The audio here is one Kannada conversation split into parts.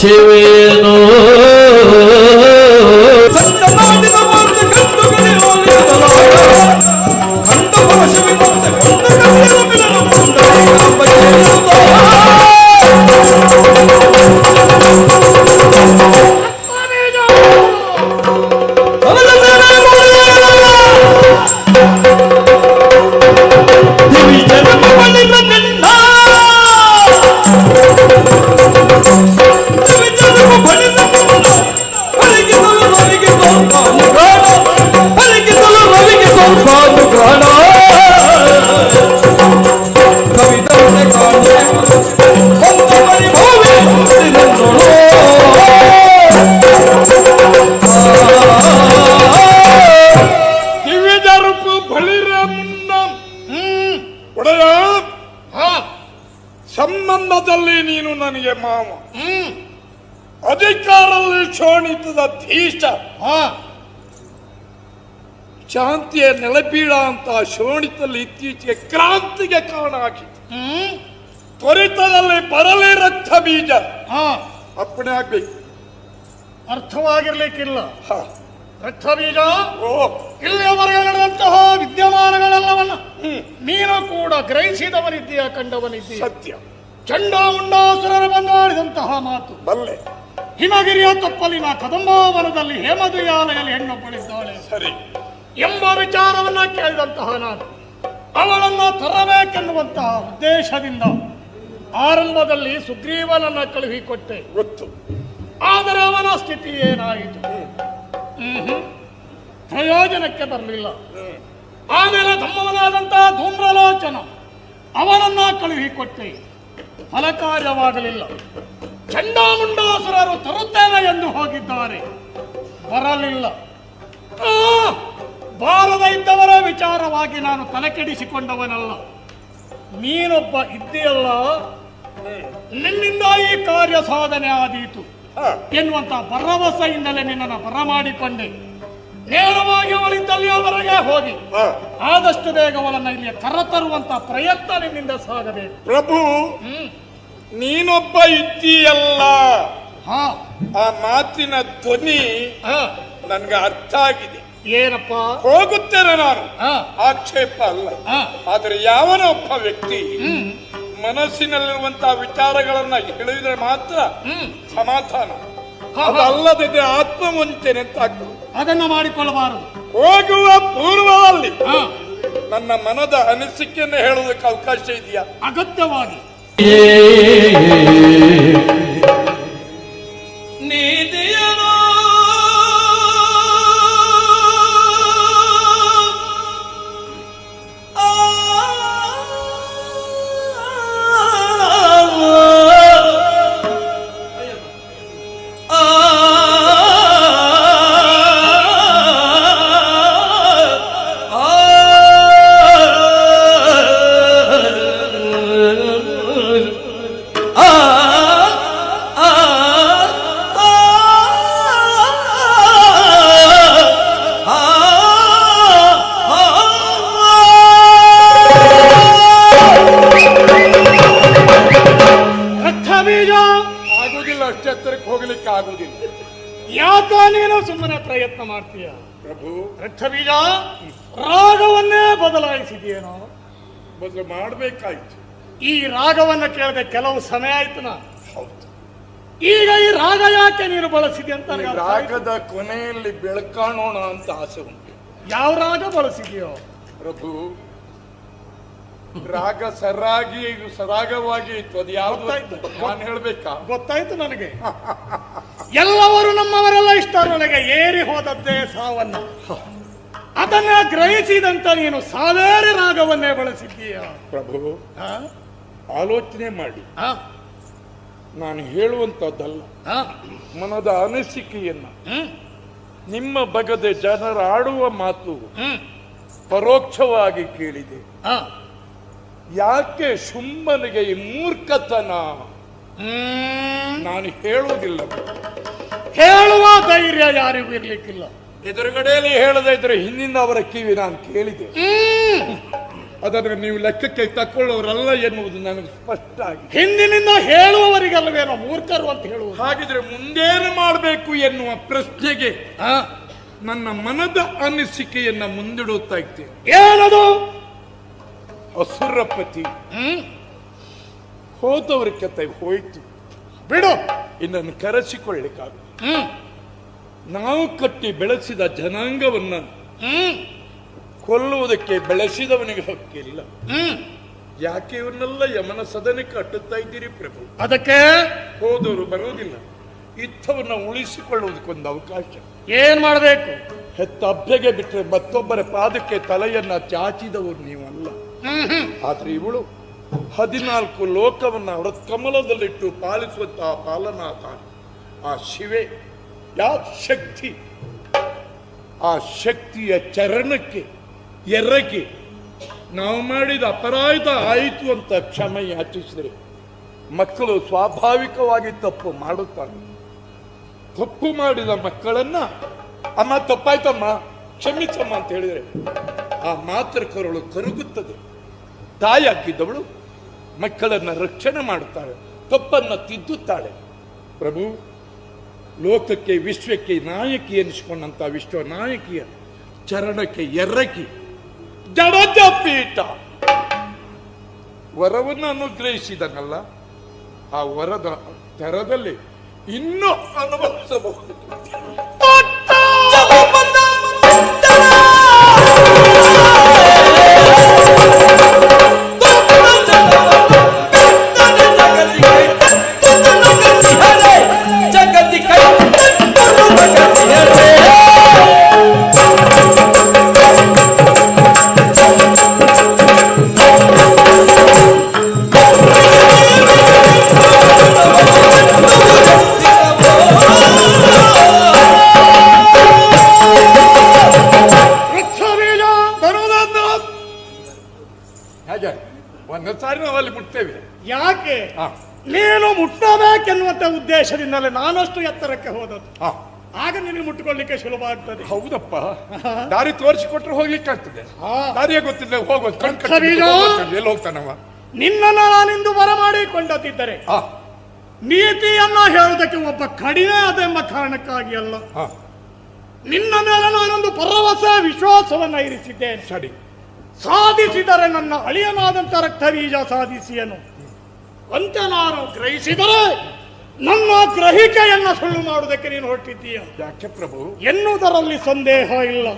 ಶಿವೇನೋ ಸಂಬಂಧದಲ್ಲಿ ನೀನು ನನಗೆ ಮಾವ, ಅಧಿಕಾರದಲ್ಲಿ ಶೋಣಿತದ ಧೀಶ, ಶಾಂತಿಯ ನೆಲಪೀಡ ಅಂತ ಶೋಣಿತದಲ್ಲಿ ಇತ್ತೀಚೆಗೆ ಕ್ರಾಂತಿಗೆ ಕಾರಣ ಆಗಿತ್ತು. ತ್ವರಿತದಲ್ಲಿ ಬರಲಿ ರಕ್ತ ಬೀಜ ಅಪ್ಪಣೆ ಆಗ್ಬೇಕು. ಅರ್ಥವಾಗಿರ್ಲಿಕ್ಕಿಲ್ಲ. ರಕ್ತ ಬೀಜ ಇಲ್ಲಿಯವರೆಗೆ ನಡೆದಂತಹ ವಿದ್ಯಮಾನಗಳೆಲ್ಲವನ್ನ ನೀನು ಕೂಡ ಗ್ರಹಿಸಿದವನಿದ್ದೀಯ, ಕಂಡವನಿದ್ದೀಯ. ಸತ್ಯ. ಚಂಡಾಮುಂಡಾಸುರರು ಬಂದಾಡಿದಂತಹ ಮಾತು ಬಲ್ಲೆ. ಹಿಮಗಿರಿಯ ತಪ್ಪಲಿನ ಕದಂಬಾವನದಲ್ಲಿ ಹೇಮದುಯಾಲೆಯಲ್ಲಿ ಹೆಣ್ಣೊಬ್ಬಳಿದ್ದಾಳೆ ಸರಿ ಎಂಬ ವಿಚಾರವನ್ನ ಕೇಳಿದಂತಹ ನಾನು ಅವಳನ್ನ ತರಬೇಕೆನ್ನುವಂತಹ ಉದ್ದೇಶದಿಂದ ಆರಂಭದಲ್ಲಿ ಸುಗ್ರೀವನನ್ನ ಕಳುಹಿಕೊಟ್ಟೆ. ಗೊತ್ತು. ಆದರೆ ಅವನ ಸ್ಥಿತಿ ಏನಾಯಿತು? ಪ್ರಯೋಜನಕ್ಕೆ ಬರಲಿಲ್ಲ. ಆಮೇಲೆ ತಮ್ಮವನಾದಂತಹ ಧೂಮ್ರಲೋಚನ ಅವನನ್ನ ಕಳುಹಿಕೊಟ್ಟೆ, ಫಲಕಾರ್ಯವಾಗಲಿಲ್ಲ. ಚಂಡಾಮುಂಡಾಸುರರು ತರುತ್ತೇನೆ ಎಂದು ಹೋಗಿದ್ದಾರೆ, ಬರಲಿಲ್ಲ. ಬಾರದ ಇದ್ದವರ ವಿಚಾರವಾಗಿ ನಾನು ತಲೆಕೆಡಿಸಿಕೊಂಡವನಲ್ಲ. ನೀನೊಬ್ಬ ಇದ್ದೀಯಲ್ಲ, ನಿನ್ನಿಂದ ಈ ಕಾರ್ಯ ಸಾಧನೆ ಆದೀತು ಎನ್ನುವಂತ ಭರವಸೆಯಿಂದಲೇ ನಿನ್ನನ್ನು ಬರಮಾಡಿಕೊಂಡೆ. ನೇರವಾಗಿ ಅವಳಿದ್ದಲ್ಲಿ ಅವರಿಗೆ ಹೋಗಿ ಆದಷ್ಟು ಬೇಗ ಅವಳನ್ನ ಇಲ್ಲಿ ಕರೆತರುವಂತ ಪ್ರಯತ್ನ ನಿನ್ನಿಂದ ಸಾಗಬೇಕು. ಪ್ರಭು, ನೀನೊಬ್ಬ ಇದ್ದೀಯಲ್ಲ, ಆ ಮಾತಿನ ಧ್ವನಿ ನನ್ಗೆ ಅರ್ಥ ಆಗಿದೆ. ಏನಪ್ಪ? ಹೋಗುತ್ತೇನೆ ನಾನು, ಆಕ್ಷೇಪ ಅಲ್ಲ. ಆದ್ರೆ ಯಾವನೋ ಒಬ್ಬ ವ್ಯಕ್ತಿ ಮನಸ್ಸಿನಲ್ಲಿರುವಂತಹ ವಿಚಾರಗಳನ್ನ ಹೇಳಿದ್ರೆ ಮಾತ್ರ ಸಮಾಧಾನ. ಅದಲ್ಲದೆ ಆತ್ಮವಂಚನೆ ಅಂತ ಆಗ್ತದೆ. ಅದನ್ನ ಮಾಡಿಕೊಳ್ಳಬಾರದು. ಹೋಗುವ ಪೂರ್ವದಲ್ಲಿ ನನ್ನ ಮನದ ಅನಿಸಿಕೆಯನ್ನು ಹೇಳುವುದಕ್ಕೆ ಅವಕಾಶ ಇದೆಯಾ? ಅಗತ್ಯವಾಗಿ ಹೋಗ್ಲಿಕ್ಕೆ ಆಗುವುದಿಲ್ಲ. ಯಾಕ ನೀನು ಸುಮ್ಮನೆ ಪ್ರಯತ್ನ ಮಾಡ್ತೀಯ? ಪ್ರಭು, ರಕ್ತ ಬೀಜ ರಾಗವನ್ನೇ ಬದಲಾಯಿಸಿದೆಯೇನೋ? ಬದಲು ಮಾಡಬೇಕಾಯ್ತು. ಈ ರಾಗವನ್ನ ಕೇಳದೆ ಕೆಲವು ಸಮಯ ಆಯ್ತು ನಾನು. ಹೌದು. ಈಗ ಈ ರಾಗ ಯಾಕೆ ನೀನು ಬಳಸಿದೆ ಅಂತ ರಾಗದ ಕೊನೆಯಲ್ಲಿ ಬೆಳಕಾಣೋಣ ಅಂತ ಆಸೆ ಉಂಟು. ಯಾವ ರಾಗ ಬಳಸಿದೆಯೋ? ಪ್ರಭು, ರಾಗ ಸರಾಗವಾಗಿ ಇತ್ತು. ಅದು ಯಾವ್ದು ನಾನು ಹೇಳ್ಬೇಕಾ? ಗೊತ್ತಾಯ್ತು ನನಗೆ. ಎಲ್ಲವರು ನಮ್ಮವರೆಲ್ಲ ಇಷ್ಟರೊಳಗೆ ಏರಿ ಹೋದದ್ದೇ ಸಾವನ್ನ. ಅದನ್ನ ಗ್ರಹಿಸಿದಂತ ನೀನು ಸಾವೇರಿ ರಾಗವನ್ನೇ ಬಳಸಿದ್ದೀಯ. ಪ್ರಭು, ಆಲೋಚನೆ ಮಾಡಿ. ನಾನು ಹೇಳುವಂತದ್ದಲ್ಲ, ಮನದ ಅನಿಸಿಕೆಯನ್ನ ನಿಮ್ಮ ಬಗದೆ ಜನರ ಆಡುವ ಮಾತು ಪರೋಕ್ಷವಾಗಿ ಕೇಳಿದೆ. ಯಾಕೆ ಶುಂಭನಿಗೆ ಈ ಮೂರ್ಖತನ? ನಾನು ಹೇಳುವುದಿಲ್ಲ. ಹೇಳುವ ಧೈರ್ಯ ಯಾರಿಗೂ ಇರ್ಲಿಕ್ಕಿಲ್ಲ. ಎದುರುಗಡೆಯಲ್ಲಿ ಹೇಳದೇ ಇದ್ರೆ ಹಿಂದಿಂದ ಅವರ ಕಿವಿ ನಾನು ಕೇಳಿದೆ. ಅದನ್ನು ನೀವು ಲೆಕ್ಕಕ್ಕೆ ತಕ್ಕೊಳ್ಳೋರಲ್ಲ ಎನ್ನುವುದು ನನಗೆ ಸ್ಪಷ್ಟ ಆಗಿದೆ. ಹಿಂದಿನಿಂದ ಹೇಳುವವರಿಗಲ್ವೇನೋ ಮೂರ್ಖರು ಅಂತ ಹೇಳುವುದು. ಹಾಗಿದ್ರೆ ಮುಂದೇನು ಮಾಡಬೇಕು ಎನ್ನುವ ಪ್ರಶ್ನೆಗೆ ನನ್ನ ಮನದ ಅನಿಸಿಕೆಯನ್ನ ಮುಂದಿಡುತ್ತಾ ಇದ್ದೇನೆ. ಏನದು? ಅಸುರಪತಿ ಹೋದವ್ರ ಕತೆ ಹೋಯ್ತು, ಬಿಡು. ಇನ್ನನ್ನು ಕರೆಸಿಕೊಳ್ಳಿಕ್ಕಾಗ. ನಾವು ಕಟ್ಟಿ ಬೆಳೆಸಿದ ಜನಾಂಗವನ್ನ ಕೊಲ್ಲುವುದಕ್ಕೆ ಬೆಳೆಸಿದವನಿಗೆ ಹಕ್ಕಿಲ್ಲ. ಯಾಕೆ ಇವನ್ನೆಲ್ಲ ಯಮನ ಸದನಕ್ಕೆ ಅಟ್ಟುತ್ತಾ ಇದ್ದೀರಿ ಪ್ರಭು? ಅದಕ್ಕೆ ಹೋದವರು ಬರುವುದಿಲ್ಲ. ಇಂಥವನ್ನ ಉಳಿಸಿಕೊಳ್ಳುವುದಕ್ಕೊಂದು ಅವಕಾಶ. ಏನ್ ಮಾಡಬೇಕು? ಹೆತ್ತ ಅಭ್ಯಗೆ ಬಿಟ್ಟರೆ ಮತ್ತೊಬ್ಬರ ಪಾದಕ್ಕೆ ತಲೆಯನ್ನ ಚಾಚಿದವರು ನೀವಲ್ಲ. ಆದ್ರೆ ಇವಳು 14 ಲೋಕವನ್ನ ಅವರ ಕಮಲದಲ್ಲಿಟ್ಟು ಪಾಲಿಸುವಂತಹ ಪಾಲನಾಥ ಆ ಶಿವೆ, ಯಾ ಶಕ್ತಿ, ಆ ಶಕ್ತಿಯ ಚರಣಕ್ಕೆ ಎರಗಿ ನಾವು ಮಾಡಿದ ಅಪರಾಧ ಆಯಿತು ಅಂತ ಕ್ಷಮೆ ಯಾಚಿಸಿದರೆ ಮಕ್ಕಳು ಸ್ವಾಭಾವಿಕವಾಗಿ ತಪ್ಪು ಮಾಡುತ್ತಾರೆ. ತಪ್ಪು ಮಾಡಿದ ಮಕ್ಕಳನ್ನ ಅಮ್ಮ ತಪ್ಪಾಯ್ತಮ್ಮ ಕ್ಷಮಿಸಮ್ಮ ಅಂತ ಹೇಳಿದರೆ ಆ ಮಾತೃ ಕರುಳು ಕರುಗುತ್ತದೆ. ತಾಯಿಯಾಗಿದ್ದವಳು ಮಕ್ಕಳನ್ನ ರಕ್ಷಣೆ ಮಾಡುತ್ತಾಳೆ, ತಪ್ಪನ್ನ ತಿದ್ದುತ್ತಾಳೆ. ಪ್ರಭು, ಲೋಕಕ್ಕೆ ವಿಶ್ವಕ್ಕೆ ನಾಯಕಿ ಎನಿಸಿಕೊಂಡಂತ ವಿಶ್ವ ನಾಯಕಿಯ ಚರಣಕ್ಕೆ ಎರಗಿ ಜಡಜ ಪೀಠ ವರವನ್ನು ಅನುಗ್ರಹಿಸಿದನಲ್ಲ, ಆ ವರದ ತೆರದಲ್ಲಿ ಇನ್ನೂ ಅನುಭವಿಸಬಹುದು. ಒಂದು ಸಾರಿ ನಾವು ಅಲ್ಲಿ ಮುಟ್ತೇವೆ. ಯಾಕೆ? ನೀನು ಮುಟ್ಟಬೇಕೆನ್ನುವಂತ ಉದ್ದೇಶದಿಂದಲೇ ನಾನಷ್ಟು ಎತ್ತರಕ್ಕೆ ಹೋದದ್ದು. ಆಗ ನಿನಗೆ ಮುಟ್ಟುಕೊಳ್ಳಿಕ್ಕೆ ಸುಲಭ ಆಗ್ತದೆ. ಹೌದಪ್ಪ, ದಾರಿ ತೋರಿಸಿಕೊಟ್ರೆ ಹೋಗ್ಲಿಕ್ಕೆ ಆಗ್ತದೆ. ದಾರಿಯೇ ಗೊತ್ತಿಲ್ಲ ಹೋಗೋದು. ಎಲ್ಲಿ ಹೋಗ್ತಾನವ? ನಿನ್ನನ್ನು ನಾನಿಂದು ಬರಮಾಡಿಕೊಂಡದಿದ್ದರೆ ನೀತಿಯನ್ನ ಹೇಳುವುದಕ್ಕೆ ಒಬ್ಬ ಕಡಿಮೆ ಅದೆಂಬ ಕಾರಣಕ್ಕಾಗಿ ಅಲ್ಲ, ನಿನ್ನ ಮೇಲೆ ನಾನೊಂದು ಭರವಸ ವಿಶ್ವಾಸವನ್ನ ಇರಿಸಿದ್ದೇನೆ. ಸರಿ, ಸಾಧಿಸಿದರೆ ನನ್ನ ಅಳಿಯನಾದಂತ ರಕ್ತಬೀಜ ಸಾಧಿಸಿಯನು ಅಂತ ನಾನು ಗ್ರಹಿಸಿದರೆ ನನ್ನ ಗ್ರಹಿಕೆಯನ್ನ ಸುಳ್ಳು ಮಾಡುವುದಕ್ಕೆ ನೀನು ಹೊರಟಿದ್ದೀಯ. ಯಾಕೆ ಪ್ರಭು? ಎನ್ನುವುದರಲ್ಲಿ ಸಂದೇಹ ಇಲ್ಲ.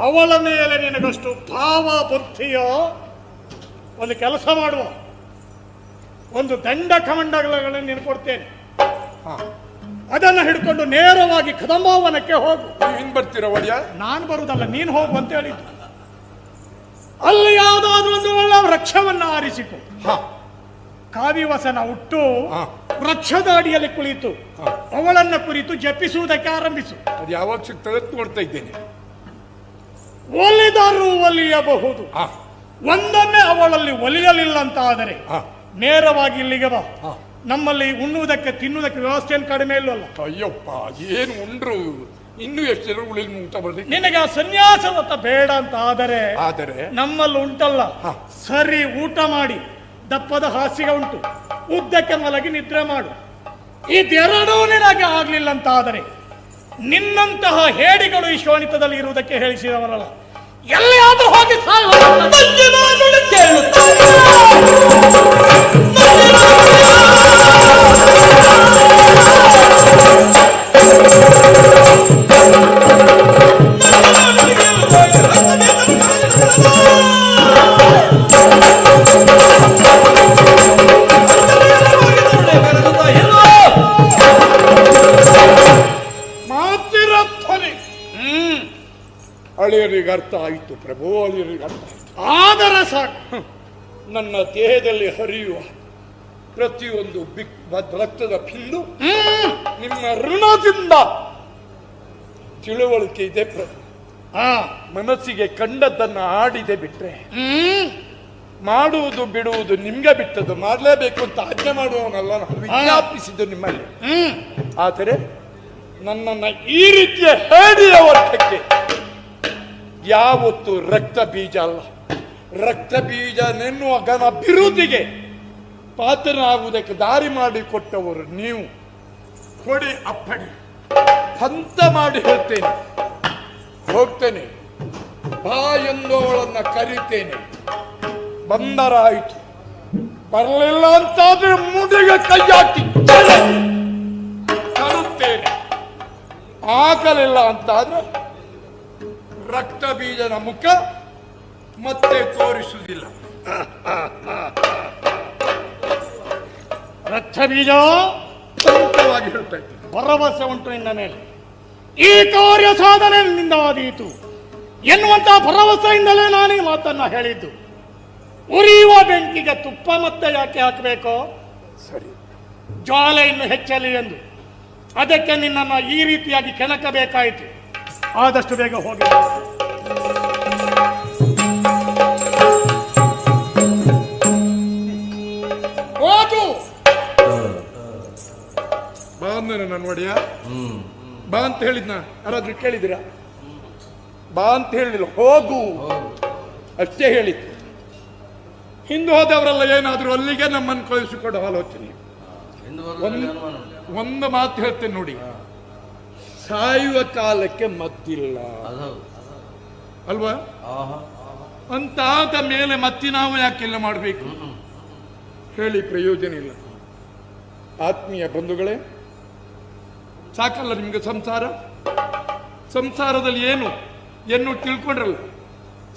ಅವಳ ಮೇಲೆ ನಿನಗಷ್ಟು ಭಾವ ಬುದ್ಧಿಯ ಒಂದು ಕೆಲಸ ಮಾಡುವ, ಒಂದು ದಂಡ ಕಮಂಡಗಳನ್ನು ನೀನು ಕೊಡ್ತೇನೆ. ಅದನ್ನು ಹಿಡ್ಕೊಂಡು ನೇರವಾಗಿ ಕದಂಬವನಕ್ಕೆ ಹೋಗು. ಹಿಂಗ್ ಬರ್ತೀರ ಒಡೆಯ? ನಾನು ಬರುವುದಲ್ಲ, ನೀನು ಹೋಗು ಅಂತ ಹೇಳಿದ್ದು. ಅಲ್ಲಿ ಯಾವುದಾದ್ರೂ ಒಂದು ಒಳ್ಳೆ ವೃಕ್ಷವನ್ನ ಆರಿಸಿಕೊ. ಕಾವಿವಸನ ಹುಟ್ಟು ವೃಕ್ಷದ ಅಡಿಯಲ್ಲಿ ಕುಳಿತು ಅವಳನ್ನ ಕುರಿತು ಜಪಿಸುವುದಕ್ಕೆ ಆರಂಭಿಸು. ಅದು ಯಾವಾಗ ಸಿಗ್ತದೆ ನೋಡ್ತಾ ಇದ್ದೇನೆ. ಒಲಿದರೂ ಒಲಿಯಬಹುದು. ಒಂದೊಮ್ಮೆ ಅವಳಲ್ಲಿ ಒಲಿಯಲಿಲ್ಲ ಅಂತ ಆದರೆ ನೇರವಾಗಿ ಇಲ್ಲಿಗೆ ಬಾ. ನಮ್ಮಲ್ಲಿ ಉಣ್ಣುವುದಕ್ಕೆ ತಿನ್ನುವುದಕ್ಕೆ ವ್ಯವಸ್ಥೆಯನ್ನು ಕಡಿಮೆ ಇಲ್ಲವಲ್ಲ. ಅಯ್ಯಪ್ಪ, ಏನು ಉಂಡ್ರು ಇನ್ನು ಎಷ್ಟು ಜನ ಉಳಿಲ್ ಊಟ ಬರ್ಲಿಕ್ಕೆ. ನಿನಗೆ ಆ ಸನ್ಯಾಸವತ್ತ ಬೇಡ ಅಂತ ಆದರೆ ನಮ್ಮಲ್ಲಿ ಉಂಟಲ್ಲ, ಸರಿ ಊಟ ಮಾಡಿ ದಪ್ಪದ ಹಾಸಿಗೆ ಉಂಟು, ಉದ್ದಕ್ಕೆ ಮಲಗಿ ನಿದ್ರೆ ಮಾಡು. ಇದೆರಡೂ ನಿನಗೆ ಆಗ್ಲಿಲ್ಲ ಅಂತ ಆದರೆ ನಿನ್ನಂತಹ ಹೇಡಿಗಳು ಈ ಶೋಣಿತದಲ್ಲಿ ಇರುವುದಕ್ಕೆ ಹೇಳಿಸಿದವರಲ್ಲ, ಎಲ್ಲಿಯಾದ್ರೂ ಹೋಗಿ ಸಾಲ. ಅಳಿಯರಿಗೆ ಅರ್ಥ ಆಯಿತು ಪ್ರಭು, ಅಳಿಯರಿಗೆ ಅರ್ಥ ಆಯಿತು. ಆದರೆ ಸಾಕು, ನನ್ನ ದೇಹದಲ್ಲಿ ಹರಿಯುವ ಪ್ರತಿಯೊಂದು ರಕ್ತದ ಬಿಂದು ನಿಮ್ಮ ಋಣದಿಂದ ತಿಳುವಳಿಕೆ ಇದೆ ಪ್ರಭು. ಮನಸ್ಸಿಗೆ ಕಂಡದ್ದನ್ನ ಆಡಿದೆ ಬಿಟ್ರೆ ಮಾಡುವುದು ಬಿಡುವುದು ನಿಮ್ಗೆ ಬಿಟ್ಟದ್ದು. ಮಾಡಲೇಬೇಕು ಅಂತ ಆಜ್ಞೆ ಮಾಡುವವನಲ್ಲ, ನಾನು ವಿಜ್ಞಾಪಿಸಿದ್ದು ನಿಮ್ಮಲ್ಲಿ. ಆದರೆ ನನ್ನನ್ನ ಈ ರೀತಿಯ ಹೇಡಿಯ ವರ್ಗಕ್ಕೆ ಯಾವತ್ತು ರಕ್ತ ಬೀಜ ಅಲ್ಲ, ರಕ್ತ ಬೀಜ ನೆನ್ನುವ ಘನ ಬಿರುದಿಗೆ ಪಾತ್ರನಾಗುವುದಕ್ಕೆ ದಾರಿ ಮಾಡಿಕೊಟ್ಟವರು ನೀವು. ಕೊಡಿ ಅಪ್ಪಣೆ, ಹಂತ ಮಾಡಿ ಹೇಳ್ತೇನೆ, ಹೋಗ್ತೇನೆ, ಬಾ ಎಂದವಳನ್ನ ಕರೀತೇನೆ. ಬಂದರಾಯಿತು, ಬರಲಿಲ್ಲ ಅಂತಾದ್ರೆ ಮುಡಿಗೆ ಕೈ ಹಾಕಿ ತರುತ್ತೇನೆ. ಆಗಲಿಲ್ಲ ಅಂತಾದ್ರೆ ರಕ್ತ ಬೀಜನ ಮುಖ ಮತ್ತೆ ತೋರಿಸುವುದಿಲ್ಲ. ರಕ್ತ ಬೀಜ ಸ್ಪಷ್ಟವಾಗಿ ಹೇಳ್ತಾ ಇದ್ದೀನಿ. ಭರವಸೆ ಉಂಟು ನಿನ್ನ ಮೇಲೆ, ಈ ಕಾರ್ಯ ಸಾಧನೆ ನಿನ್ನಿಂದ ಆದೀತು ಎನ್ನುವಂತ ಭರವಸೆಯಿಂದಲೇ ನಾನೀ ಮಾತನ್ನ ಹೇಳಿದ್ದು. ಉರಿಯುವ ಬೆಂಕಿಗೆ ತುಪ್ಪ ಮತ್ತೆ ಯಾಕೆ ಹಾಕಬೇಕು? ಸರಿ, ಜ್ವಾಲೆ ಇನ್ನು ಹೆಚ್ಚಲಿ ಎಂದು ಅದಕ್ಕೆ ನಿನ್ನನ್ನು ಈ ರೀತಿಯಾಗಿ ಕೆಣಕಬೇಕಾಯಿತು. ಆದಷ್ಟು ಬೇಗ ಹೋಗಿ. ಹೋಗು ಬಾ ಅಂದ ನನ್ನ ಒಡೆಯ. ಬಾ ಅಂತ ಹೇಳಿದ್ನ ಯಾರಾದ್ರೂ ಕೇಳಿದಿರಾ? ಬಾ ಅಂತ ಹೇಳಿಲ್ಲ, ಹೋಗು ಅಷ್ಟೇ ಹೇಳಿತ್ತು. ಹಿಂದೆ ಹೋದವರೆಲ್ಲ ಏನಾದ್ರು ಅಲ್ಲಿಗೆ ನಮ್ಮನ್ನು ಕಳಿಸಿಕೊಡೋ ಆಲೋಚನೆ. ಒಂದು ಮಾತು ಹೇಳ್ತೇನೆ ನೋಡಿ, ಸಾಯುವ ಕಾಲಕ್ಕೆ ಮತ್ತಿಲ್ಲ ಅಲ್ವಾ? ಅಂತಾದ ಮೇಲೆ ಮತ್ತೆ ನಾವು ಯಾಕೆಲ್ಲ ಮಾಡಬೇಕು ಹೇಳಿ? ಪ್ರಯೋಜನ ಇಲ್ಲ. ಆತ್ಮೀಯ ಬಂಧುಗಳೇ, ಸಾಕಲ್ಲ ನಿಮ್ಗೆ ಸಂಸಾರ? ಸಂಸಾರದಲ್ಲಿ ಏನು ತಿಳ್ಕೊಂಡ್ರಲ್ಲ.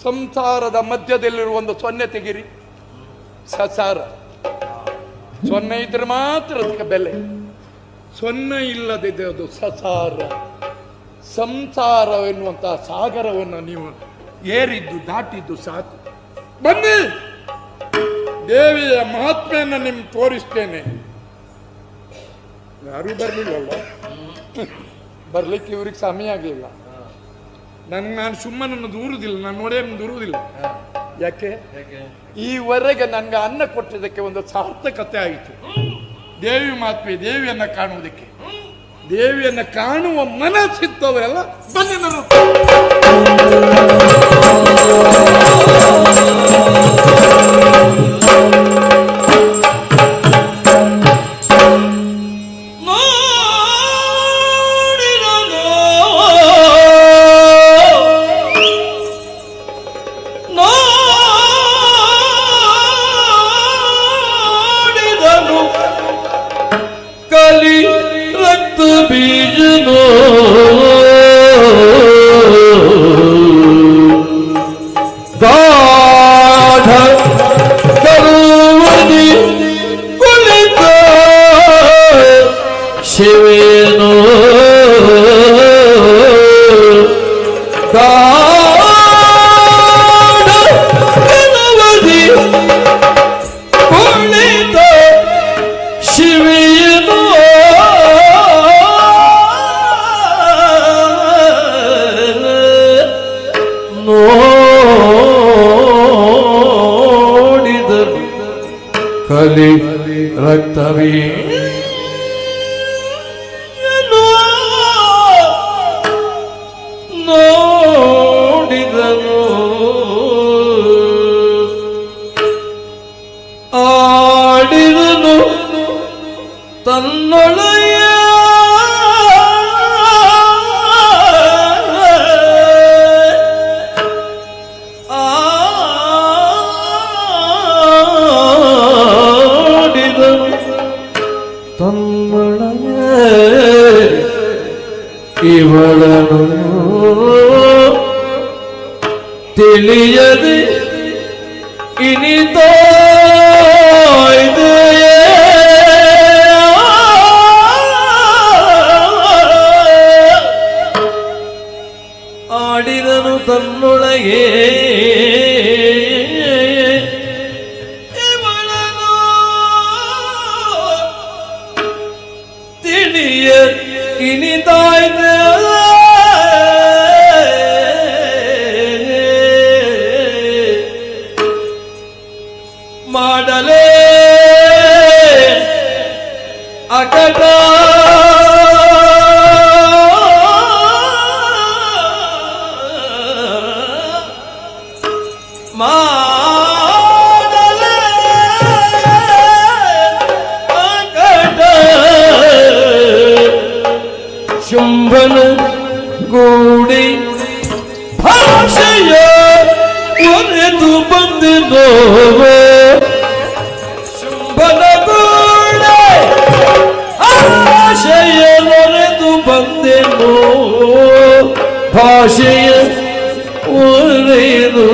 ಸಂಸಾರದ ಮಧ್ಯದಲ್ಲಿರುವ ಒಂದು ಸೊನ್ನೆ ತೆಗಿರಿ, ಸಸಾರ. ಸೊನ್ನೆ ಇದ್ರೆ ಮಾತ್ರ ಅದಕ್ಕೆ ಬೆಲೆ, ಸೊನ್ನೆ ಇಲ್ಲದಿದೆ ಅದು ಸಸಾರ. ಸಂಸಾರ ಎನ್ನುವಂತಹ ಸಾಗರವನ್ನು ನೀವು ಏರಿದ್ದು ದಾಟಿದ್ದು ಸಾಕು. ಬನ್ನಿ, ದೇವಿಯ ಮಹಾತ್ಮೆಯನ್ನು ನಿಮ್ಗೆ ತೋರಿಸ್ತೇನೆ. ಯಾರೂ ಬರ್ಲಿಲ್ಲಲ್ಲ, ಬರ್ಲಿಕ್ಕೆ ಇವ್ರಿಗೆ ಸಮಯ ಆಗಲಿಲ್ಲ. ನಾನು ಸುಮ್ಮನನ್ನು ದೂರುದಿಲ್ಲ, ನಾನು ನೋಡೇನು ದೂರುವುದಿಲ್ಲ. ಯಾಕೆ? ಈವರೆಗೆ ನನಗೆ ಅನ್ನ ಕೊಟ್ಟಿದ್ದಕ್ಕೆ ಒಂದು ಸಾರ್ಥಕತೆ ಆಯಿತು. ದೇವಿ ಮಹಾತ್ಮೆ, ದೇವಿಯನ್ನ ಕಾಣುವುದಕ್ಕೆ, ದೇವಿಯನ್ನ ಕಾಣುವ ಮನಸ್ಸಿದ್ದವರೆಲ್ಲ ಬನ್ನಿ. ನಾನು ಶಿವೇನೋ ಗಣವದಿ ಕುಳಿತ ಶಿವೇನೋ ನೋಡಿದರು ಕಲಿ ರಕ್ತವೇ ನೋಡಿದನು. ಆಡಿದನು ತನ್ನೊಳೆಯ ಆಡಿದನು ತನ್ನೊಳೆಯ ಇವಳನು ತಿಳಿಯದೆ ಇನಿತೋ ಆಡಿದನು ತನ್ನೊಳಗೆ ಇವಳನು ತಿಳಿಯ ಇನಿತಾಯ್ದೆ ಮಾಡಲೇ ಅಕಟ ಮಾ ಭಾಷೆಯ ಒರೆದು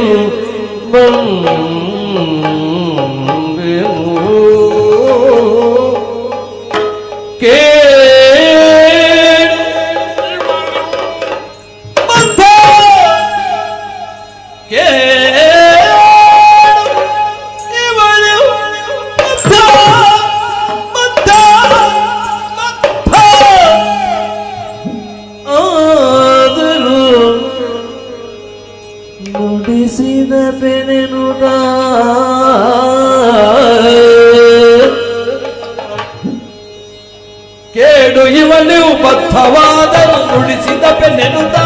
ನುಡಿಸಿದ ಬೆನೆನುದ ಕೇಡು ಇವಳು ಬದ್ಧವಾದರು ನುಡಿಸಿದ ಬೆನೆನುದ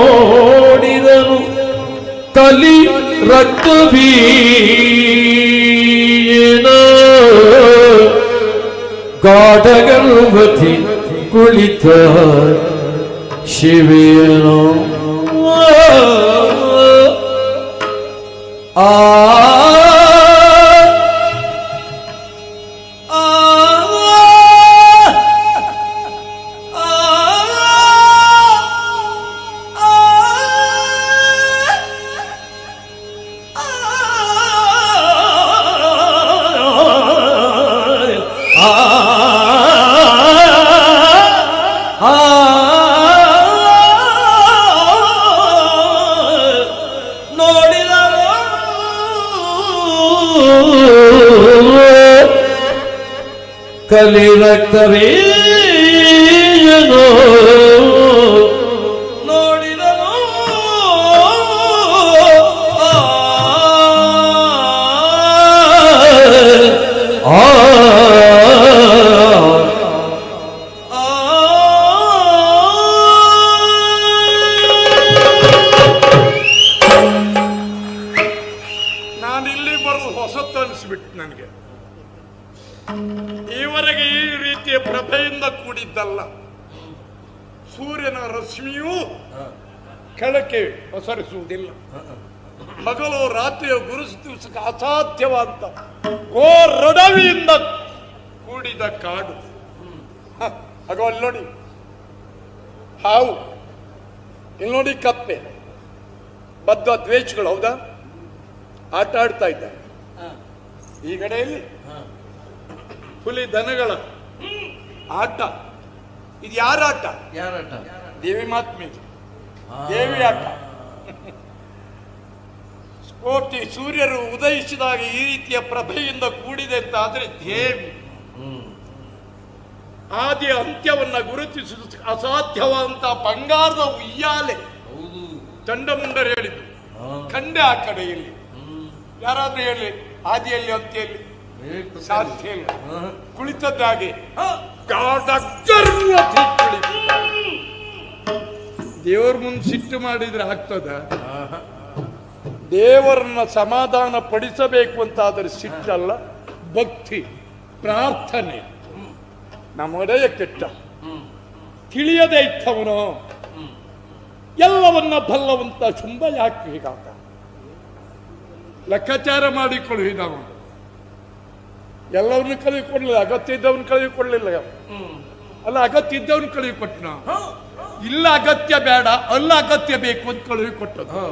ನೋಡಿದನು ಕಲಿ ರಕ್ತ ಬೀನ ಗಾಢಗರ್ಭತಿ ಕುಳಿತ ಶಿವೇನೋ ಆ ಕಲಿ ರಕ್ತವೀಯನೋ ನೋಡಿದನು ನಾನಿಲ್ಲಿ ಬರೋದು ಹೊಸತ್ತು ಅನಿಸ್ಬಿಟ್ಟು ನನಗೆ. ಈವರೆಗೆ ಈ ರೀತಿಯ ಪ್ರಭೆಯಿಂದ ಕೂಡಿದ್ದಲ್ಲ. ಸೂರ್ಯನ ರಶ್ಮಿಯೂ ಕೆಳಕ್ಕೆ ಪಸರಿಸುವುದಿಲ್ಲ. ಹಗಲು ರಾತ್ರಿಯ ಗುರುತಿಸಕ್ಕೆ ಅಸಾಧ್ಯವಾದ ಘೋರಡವಿಯಿಂದ ಕೂಡಿದ ಕಾಡು. ಹಾಗೋ ಅಲ್ಲಿ ನೋಡಿ ಹಾವು, ಇಲ್ಲಿ ನೋಡಿ ಕಪ್ಪೆ, ಬದ್ಧ ದ್ವೇಷಗಳು. ಹೌದಾ? ಆಟ ಆಡ್ತಾ ಇದ್ದಾರೆ. ಈ ಕಡೆಯಲ್ಲಿ ಹುಲಿ ದನಗಳ ಆಟ. ಇದು ಯಾರ ಆಟ? ಯಾರಾಟ? ದೇವಿ ಮಾತ್ಮೆ, ದೇವಿ ಆಟ. ಕೋಟಿ ಸೂರ್ಯರು ಉದಯಿಸಿದಾಗ ಈ ರೀತಿಯ ಪ್ರಭೆಯಿಂದ ಕೂಡಿದೆ ಅಂತ ಆದ್ರೆ ದೇವಿ ಆದಿ ಅಂತ್ಯವನ್ನ ಗುರುತಿಸುವುದು ಅಸಾಧ್ಯವಾದಂತಹ ಬಂಗಾರದ ಉಯ್ಯಾಲೆ. ಚಂಡಮುಂಡರು ಹೇಳಿದ್ದು ಕಂಡೆ ಆ ಕಡೆಯಲ್ಲಿ. ಯಾರಾದ್ರೂ ಹೇಳಿ ಆದಿಯಲ್ಲಿ ಅಂತ್ಯಲ್ಲಿ ಸಾಧ್ಯ ಇಲ್ಲ. ಕುಳಿತದ್ದಾಗೆ ದೇವರ ಮುಂದೆ ಸಿಟ್ಟು ಮಾಡಿದ್ರೆ ಆಗ್ತದ? ದೇವರನ್ನ ಸಮಾಧಾನ ಪಡಿಸಬೇಕು ಅಂತಾದರೆ ಸಿಟ್ಟಲ್ಲ, ಭಕ್ತಿ, ಪ್ರಾರ್ಥನೆ. ನಮ್ಮ ಒಡೆಯ ಕೆಟ್ಟ ತಿಳಿಯದೇ ಇತ್ತವನು ಎಲ್ಲವನ್ನ ಬಲ್ಲವಂತ ಶುಂಭ ಯಾಕೆ ಹೀಗಾದ ಲೆಕ್ಕಾಚಾರ ಮಾಡಿ ಕಳುಹಿದವ. ಎಲ್ಲವನ್ನೂ ಕಳುಹಿಕೊಡ್ಲಿಲ್ಲ, ಅಗತ್ಯ ಇದ್ದವನು ಕಳುಹಿಕೊಡ್ಲಿಲ್ಲ. ಅಲ್ಲ, ಅಗತ್ಯ ಇದ್ದವನು ಕಳುಹಿಕೊಟ್ಟನ. ಇಲ್ಲ ಅಗತ್ಯ ಬೇಡ, ಅಲ್ಲ ಅಗತ್ಯ ಬೇಕು ಅಂತ ಕಳುಹಿಕೊಟ್ಟದ್ದು.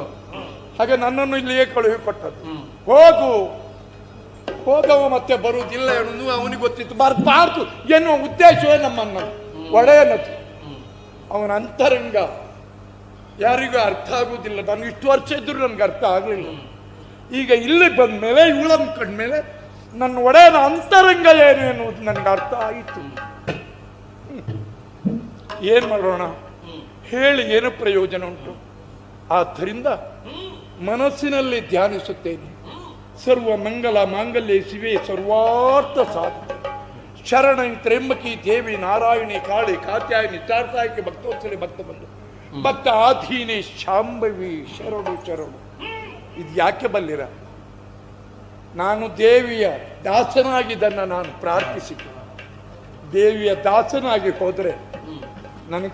ಹಾಗೆ ನನ್ನನ್ನು ಇಲ್ಲಿಯೇ ಕಳುಹಿಕೊಟ್ಟದ್ದು. ಹೋಗವ ಮತ್ತೆ ಬರುವುದಿಲ್ಲ ಎನ್ನುವುದು ಅವನಿಗೆ ಗೊತ್ತಿತ್ತು. ಬರಬಾರ್ದು ಎನ್ನುವ ಉದ್ದೇಶವೇ ನಮ್ಮನ್ನ ಒಡೆಯನದು. ಅವನ ಅಂತರಂಗ ಯಾರಿಗೂ ಅರ್ಥ ಆಗುವುದಿಲ್ಲ. ನಾನು ಇಷ್ಟು ವರ್ಷ ಇದ್ರು ನನ್ಗೆ ಅರ್ಥ ಆಗಲಿಲ್ಲ. ಈಗ ಇಲ್ಲಿ ಬಂದ ಮೇಲೆ, ಇವಳನ್ನು ಕಂಡ್ಮೇಲೆ ನನ್ನ ಒಡೆಯನ ಅಂತರಂಗ ಏನು ಎನ್ನುವುದು ನನಗೆ ಅರ್ಥ ಆಯಿತು. ಏನ್ ಮಾಡೋಣ ಹೇಳಿ, ಏನು ಪ್ರಯೋಜನ ಉಂಟು? ಆದ್ದರಿಂದ ಮನಸ್ಸಿನಲ್ಲಿ ಧ್ಯಾನಿಸುತ್ತೇನೆ. ಸರ್ವ ಮಂಗಲ ಮಾಂಗಲ್ಯ ಶಿವೆ ಸರ್ವಾರ್ಥ ಸಾಧ್ಯ ಶರಣ ತ್ರ್ಯಂಬಕಿ ದೇವಿ ನಾರಾಯಣಿ ಕಾಳಿ ಕಾತ್ಯಾಯಿನಿ ಚಾರ್ತಾಯಕಿ ಭಕ್ತೋತ್ಸಲಿ ಭಕ್ತ ಬಂದು ಭಕ್ತ ಆಧೀನಿ ಶಾಂಭವಿ ಶರಣು ಶರಣು. ಇದು ಯಾಕೆ ಬಲ್ಲಿರ? ನಾನು ದೇವಿಯ ದಾಸನಾಗಿದ್ದನ್ನು ನಾನು ಪ್ರಾರ್ಥಿಸಿದ್ದೆ. ದೇವಿಯ ದಾಸನಾಗಿ ಹೋದರೆ ನನ್ನ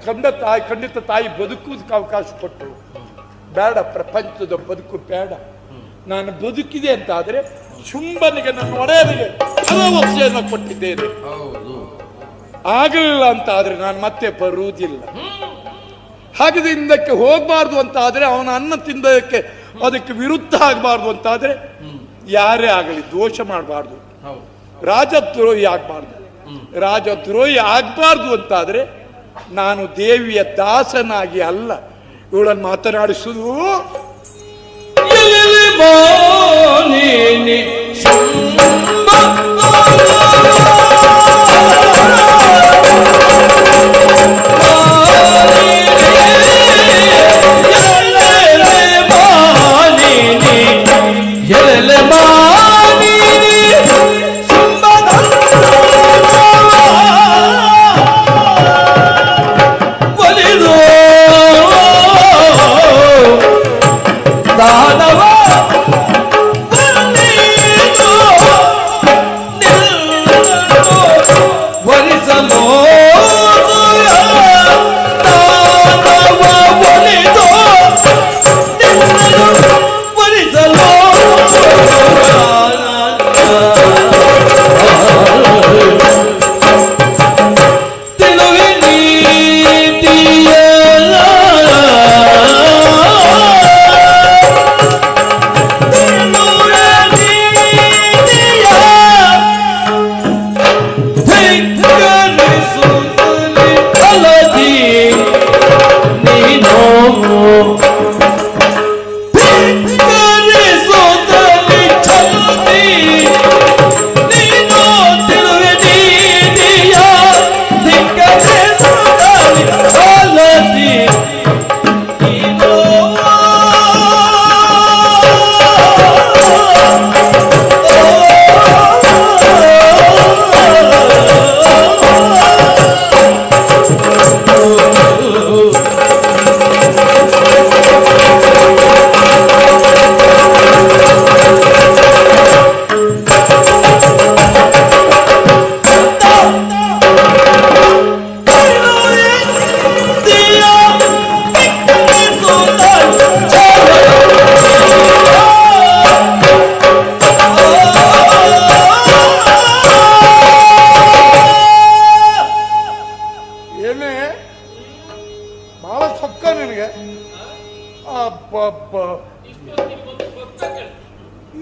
ಖಂಡಿತ ತಾಯಿ ಬದುಕುವುದಕ್ಕೆ ಅವಕಾಶ ಕೊಟ್ಟಳು. ಬೇಡ, ಪ್ರಪಂಚದ ಬದುಕು ಬೇಡ. ನಾನು ಬದುಕಿದೆ ಅಂತ ಆದರೆ ಶುಂಭನಿಗೆ ನನ್ನ ಒಡೆಯನಿಗೆ ಭರವಸೆಯನ್ನು ಕೊಟ್ಟಿದ್ದೇನೆ. ಹೌದು. ಆಗಲಿಲ್ಲ ಅಂತ ಆದ್ರೆ ನಾನು ಮತ್ತೆ ಬರುವುದಿಲ್ಲ. ಹಾಗಿದ್ರೆ ಹಿಂದಕ್ಕೆ ಹೋಗಬಾರ್ದು ಅಂತ ಆದ್ರೆ ಅವನ ಅನ್ನ ತಿಂದಕ್ಕೆ ಅದಕ್ಕೆ ವಿರುದ್ಧ ಆಗಬಾರ್ದು ಅಂತ ಆದ್ರೆ ಯಾರೇ ಆಗಲಿ ದೋಷ ಮಾಡಬಾರ್ದು, ರಾಜದ್ರೋಹಿ ಆಗಬಾರ್ದು. ರಾಜದ್ರೋಹಿ ಆಗಬಾರ್ದು ಅಂತಾದ್ರೆ ನಾನು ದೇವಿಯ ದಾಸನಾಗಿ ಅಲ್ಲ, ಇವಳನ್ನು ಮಾತನಾಡಿಸುವುದು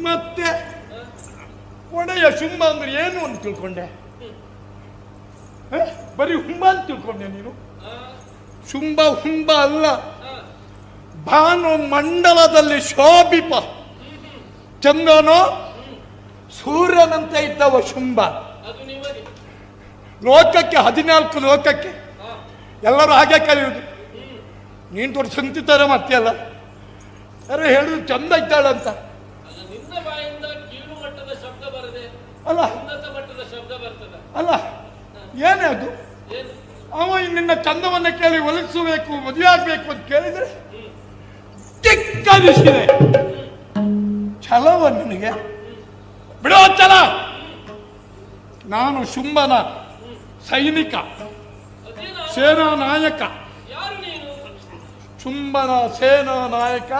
ಮತ್ತೆ ಒಡೆಯ ಶುಂಭ ಅಂದ್ರೆ ಏನು ಅಂತ ತಿಳ್ಕೊಂಡೆ? ಬರೀ ಹುಂಬ ಅಂತ ತಿಳ್ಕೊಂಡೆ ನೀನು? ಶುಂಭ ಹುಂಬ ಅಲ್ಲ, ಭಾನು ಮಂಡಲದಲ್ಲಿ ಶೋಭಿಪ ಚಂದ್ರನೋ ಸೂರ್ಯನಂತೆ ಇದ್ದವ ಶುಂಭ. ಲೋಕಕ್ಕೆ 14 ಲೋಕಕ್ಕೆ ಎಲ್ಲರೂ ಹಾಗೆ ಕರೆಯುವುದು. ನೀನು ದೊಡ್ಡ ಸಂತಿತರ ಮತ್ತೆ ಅಲ್ಲ, ಯಾರು ಹೇಳುದು ಚಂದ ಇದ್ದಾಳಂತ ಅಲ್ಲ ಅಲ್ಲ. ಏನೇ ಅದು? ಅವ ನಿನ್ನ ಚಂದವನ್ನ ಕೇಳಿ ಒಲಿಸಬೇಕು, ಮದುವೆ ಆಗ್ಬೇಕು ಅಂತ ಕೇಳಿದ್ರೆ ಚಿಕ್ಕದಿಸಿದೆ ಛಲವ ನಿನಗೆ. ಬಿಡೋ ಛಲ. ನಾನು ಶುಂಭನ ಸೈನಿಕ, ಸೇನಾ ನಾಯಕ. ಶುಂಭನ ಸೇನಾ ನಾಯಕ,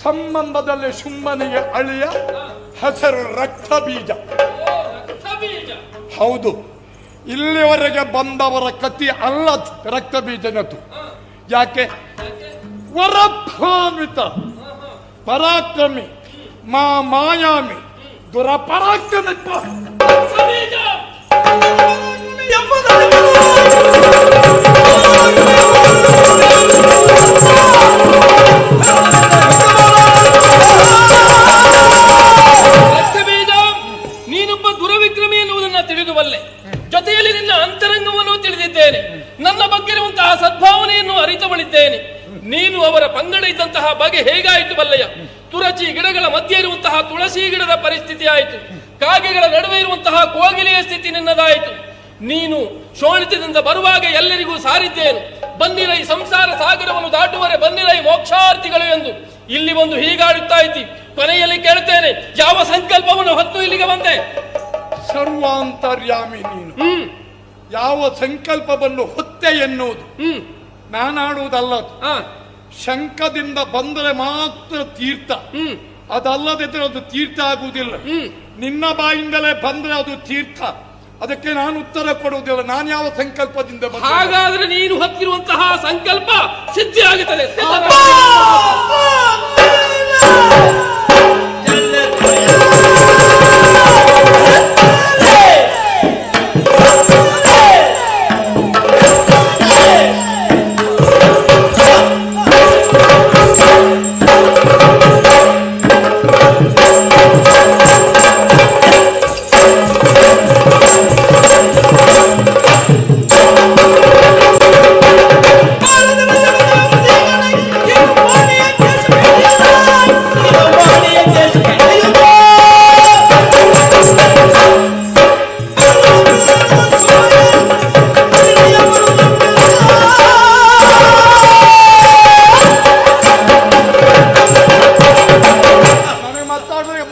ಸಂಬಂಧದಲ್ಲಿ ಶುಂಭನಿಗೆ ಅಳಿಯ, ಹೆಸರು ರಕ್ತ ಬೀಜ. ಹೌದು, ಇಲ್ಲಿವರೆಗೆ ಬಂದವರ ಕತಿ ಅಲ್ಲ ರಕ್ತ ಬೀಜನದು. ಯಾಕೆ? ವರಭಾನ್ವಿತ ಪರಾಕ್ರಮಿ ಮಾಯಾಮಿ ದುರಪರಾಕ್ರಮಿತ ನೀನೊಬ್ಬ ದುರವಿಕ್ರಮಿ ಎನ್ನುವುದನ್ನು ತಿಳಿದುಬಲ್ಲೆ. ಜೊತೆಯಲ್ಲಿ ನಿನ್ನ ಅಂತರಂಗವನ್ನು ತಿಳಿದಿದ್ದೇನೆ. ನನ್ನ ಬಗ್ಗೆ ಇರುವಂತಹ ಸದ್ಭಾವನೆಯನ್ನು ಅರಿತುಬಳಿದ್ದೇನೆ. ನೀನು ಅವರ ಪಂಗಡ ಇದ್ದಂತಹ ಬಗೆ ಹೇಗಾಯಿತು ಬಲ್ಲೆಯ? ತುಳಸಿ ಗಿಡಗಳ ಮಧ್ಯೆ ಇರುವಂತಹ ತುಳಸಿ ಗಿಡದ ಪರಿಸ್ಥಿತಿ ಆಯಿತು. ಕಾಗೆಗಳ ನಡುವೆ ಇರುವಂತಹ ಕೋಗಿಲೆಯ ಸ್ಥಿತಿ ನಿನ್ನದಾಯಿತು. ನೀನು ಶೋಣಿತದಿಂದ ಬರುವಾಗ ಎಲ್ಲರಿಗೂ ಸಾರಿದ್ದೇನು, ಬನ್ನಿರೈ ಸಂಸಾರ ಸಾಗರವನ್ನು ದಾಟುವರೆ ಬನ್ನಿರೈ ಮೋಕ್ಷಾರ್ಥಿಗಳು ಎಂದು. ಇಲ್ಲಿ ಒಂದು ಹೀಗಾಡುತ್ತಾ ಇದ್ದಿ. ಕೊನೆಯಲ್ಲಿ ಕೇಳ್ತೇನೆ, ಯಾವ ಸಂಕಲ್ಪವನ್ನು ಹೊತ್ತು ಇಲ್ಲಿಗೆ ಬಂದೆ? ಸರ್ವಾಂತರ್ಯಾಮಿ ನೀನು. ಯಾವ ಸಂಕಲ್ಪವನ್ನು ಹೊತ್ತೆ ಎನ್ನುವುದು ನಾನಾಡುವುದಲ್ಲ. ಶಂಕದಿಂದ ಬಂದರೆ ಮಾತ್ರ ತೀರ್ಥ, ಅದಲ್ಲದಿದ್ದರೆ ಅದು ತೀರ್ಥ ಆಗುವುದಿಲ್ಲ. ನಿನ್ನ ಬಾಯಿಂದಲೇ ಬಂದ್ರೆ ಅದು ತೀರ್ಥ. ಅದಕ್ಕೆ ನಾನು ಉತ್ತರ ಕೊಡುವುದಿಲ್ಲ. ನಾನು ಯಾವ ಸಂಕಲ್ಪದಿಂದ ಬಂದೆ? ಹಾಗಾದ್ರೆ ನೀನು ಹೊತ್ತಿರುವಂತಹ ಸಂಕಲ್ಪ ಸಿದ್ಧಿ ಆಗುತ್ತದೆ.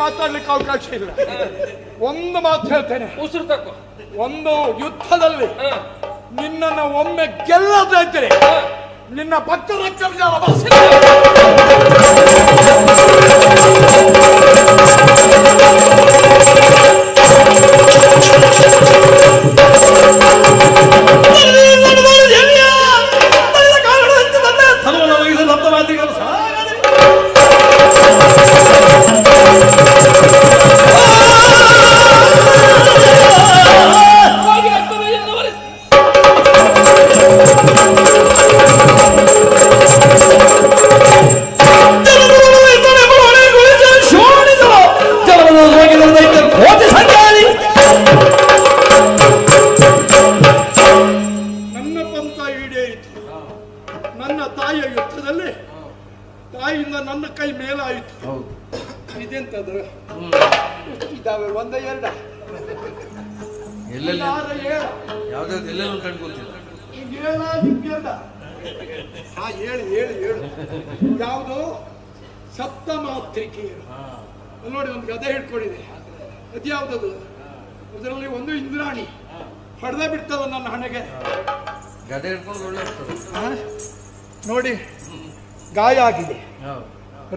ಮಾತಾಡ್ಲಿಕ್ಕೆ ಅವಕಾಶ ಇಲ್ಲ. ಒಂದು ಮಾತು ಹೇಳ್ತೇನೆ, ಉಸಿರು ತಕ್ಕೋ. ಒಂದು ಯುದ್ಧದಲ್ಲಿ ನಿನ್ನನ್ನು ಒಮ್ಮೆ ಗೆಲ್ಲದಿದ್ದರೆ ನಿನ್ನ ಭಕ್ತ ರಕ್ಷಣೆ ನನ್ನ ತಾಯಿಯ ಯುದ್ಧದಲ್ಲಿ ತಾಯಿಯಿಂದ ನನ್ನ ಕೈ ಮೇಲಾಯಿತು. ಇದೆಂತದ ಇದಾವೆ ಒಂದ ಎರಡ ಎಲ್ಲೆಲ್ಲೂ ಕಂಡುಕೊಳ್ತಿಲ್ಲ. ಹೇಳು ಯಾವುದು ಸಪ್ತಮಾತ್ರಿಕೆ ನೋಡಿ, ಒಂದು ಗದೆ ಹಿಡ್ಕೊಂಡಿದೆ. ಅದ್ಯಾವ್ದದು? ಅದರಲ್ಲಿ ಒಂದು ಇಂದ್ರಾಣಿ ಹೊಡೆದ ಬಿಡ್ತದ ನನ್ನ ಹಣೆಗೆ. ಗದೆ ಹಿಡ್ಕೊಂಡು ನೋಡಿ, ಗಾಯ ಆಗಿದೆ.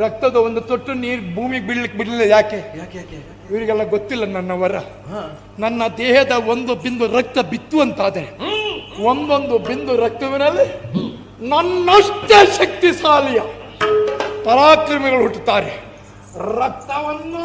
ರಕ್ತದ ಒಂದು ತೊಟ್ಟು ನೀರು ಭೂಮಿಗೆ ಬಿಡಲಿಲ್ಲ. ಯಾಕೆ? ಇವರಿಗೆಲ್ಲ ಗೊತ್ತಿಲ್ಲ ನನ್ನ ವರ. ನನ್ನ ದೇಹದ ಒಂದು ಬಿಂದು ರಕ್ತ ಬಿತ್ತು ಅಂತಾದರೆ ಒಂದೊಂದು ಬಿಂದು ರಕ್ತವಿನಲ್ಲಿ ನನ್ನಷ್ಟೇ ಶಕ್ತಿಶಾಲಿಯ ಪರಾಕ್ರಮಿಗಳು ಹುಟ್ಟುತ್ತಾರೆ. ರಕ್ತವನ್ನು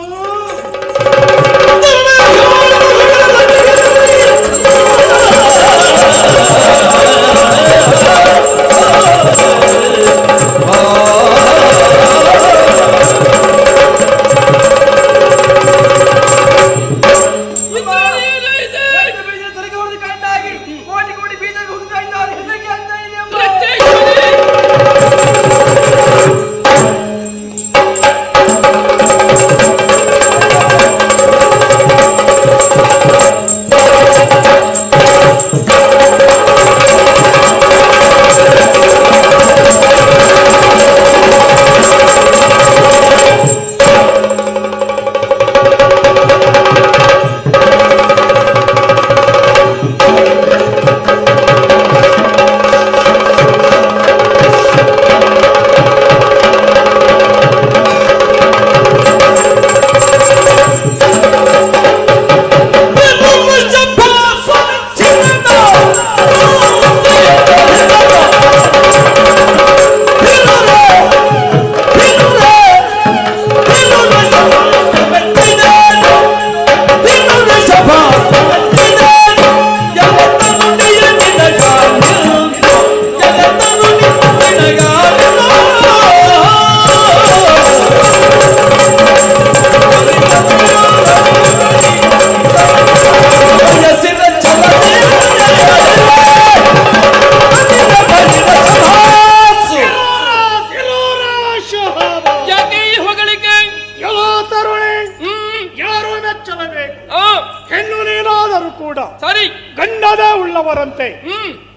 ಉಳ್ಳವರಂತೆ